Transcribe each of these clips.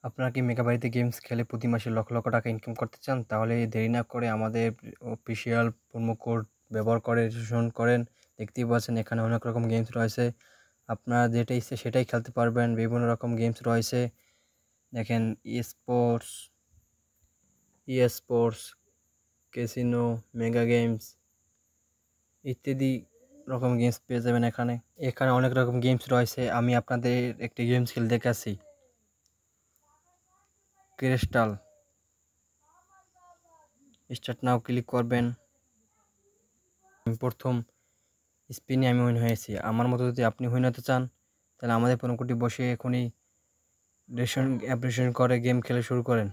আপনারা কি মেগাবাইতে গেমস খেলে প্রতি মাসে লক্ষ, লক্ষ টাকা ইনকাম করতে চান? তাহলে দেরি না করে আমাদের অফিসিয়াল প্রোমো কোড ব্যবহার করে রেজিস্ট্রেশন করেন। দেখতেই পাচ্ছেন এখানে অনেক রকম গেমস রয়েছে। আপনারা যেটা ইচ্ছে সেটাই খেলতে পারবেন। বিভিন্ন রকম গেমস রয়েছে। দেখেন ই স্পোর্টস, ক্যাসিনো, মেগা গেমস ইত্যাদি রকম গেমস পেয়ে যাবেন এখানে। এখানে অনেক রকম গেমস রয়েছে। আমি আপনাদের একটি গেমস খেলে দেখাচ্ছি। ক্রিস্টাল স্টার্ট নাও ক্লিক করবেন। প্রথম স্পিনে আমি উইন হয়েছি। আমার মতো যদি আপনি উইন হতে চান তাহলে আমাদের প্রোমো কোডটি বসে এখনই অ্যাপ্লিকেশন করে গেম খেলা শুরু করেন।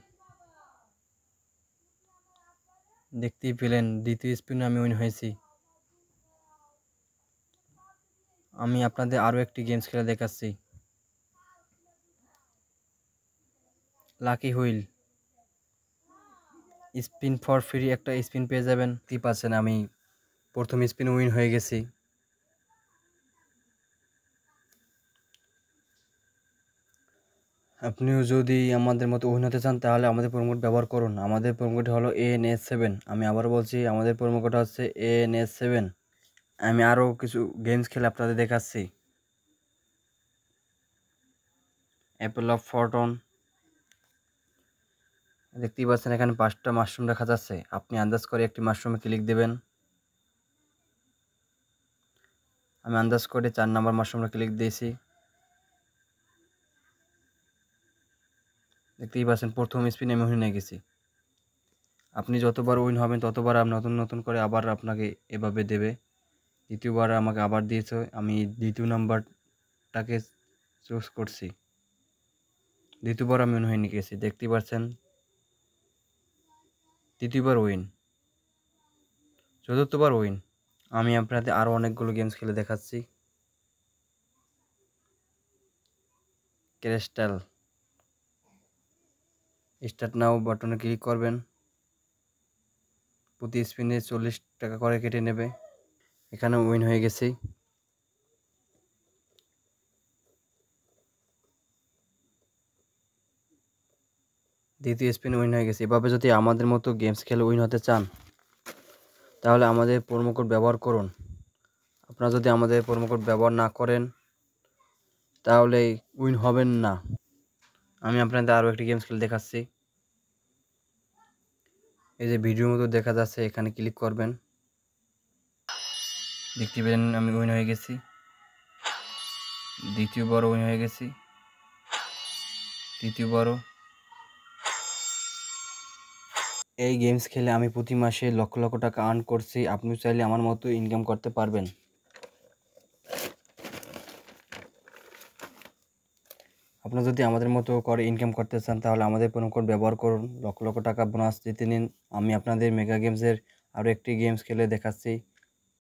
দেখতেই পেলেন দ্বিতীয় স্পিনে আমি উইন হয়েছি। আমি আপনাদের আরও একটি গেমস খেলে দেখাচ্ছি। Lucky wheel spin for free একটা স্পিন পেয়ে যাবেন। দেখতেই পাচ্ছেন আমি প্রথম স্পিন উইন হয়ে গেছি। আপনিও যদি আমাদের মতো উইন হতে চান তাহলে আমাদের প্রোমো কোড ব্যবহার করুন। আমাদের প্রোমো কোড হলো ANS7। আমি আবার বলছি আমাদের প্রোমো কোড হচ্ছে ANS7। আমি আরও কিছু গেমস খেলে আপনাদের দেখাচ্ছি। অ্যাপেল অফ ফরটন দেখতেই পাচ্ছেন এখানে 5টা মাশরুম দেখা যাচ্ছে। আপনি আন্দাজ করে একটি মাশরুমে ক্লিক দেবেন। আমি আন্দাজ করে 4 নম্বর মাশরুমে ক্লিক দিয়েছি। দেখতেই পাচ্ছেন প্রথম স্পিনে আমি উইন হয়ে গেছি। আপনি যতবার উইন হবেন ততবার নতুন নতুন করে আবার আপনাকে এভাবে দেবে। দ্বিতীয়বার আমাকে আবার দিয়েছে। আমি দ্বিতীয় নাম্বারটাকে চুজ করছি। দ্বিতীয়বার আমি উইন হয়ে নিয়ে গেছি। দেখতেই পাচ্ছেন তৃতীয়বার উইন, চতুর্থবার উইন। আমি আপনাদের আরও অনেকগুলো গেমস খেলে দেখাচ্ছি। ক্রিস্টাল স্টার্ট নাও বাটনে ক্লিক করবেন। প্রতি স্পিনে 40 টাকা করে কেটে নেবে। এখানে উইন হয়ে গেছি। দ্বিতীয় স্পিনে উইন হয়ে গেছে। এভাবে যদি আমাদের মতো গেমস খেলে উইন হতে চান তাহলে আমাদের প্রোমো কোড ব্যবহার করুন। আপনারা যদি আমাদের প্রোমো কোড ব্যবহার না করেন তাহলে উইন হবেন না। আমি আপনাদের আরও একটি গেমস খেলে দেখাচ্ছি। এই যে ভিডিওর মতো দেখা যাচ্ছে এখানে ক্লিক করবেন। দেখতে পেলেন আমি উইন হয়ে গেছি। দ্বিতীয়বারও উইন হয়ে গেছি। তৃতীয়বারও। এই গেমস খেলে আমি প্রতি মাসে লক্ষ লক্ষ টাকা আর্ন করছি। আপনিও চাইলে আমার মতো ইনকাম করতে পারবেন। আপনারা যদি আমাদের মতো করে ইনকাম করতে চান তাহলে আমাদের প্রোমো কোড ব্যবহার করুন। লক্ষ লক্ষ টাকা বোনাস জিতে নিন। আমি আপনাদের মেগা গেমসের আরও একটি গেমস খেলে দেখাচ্ছি।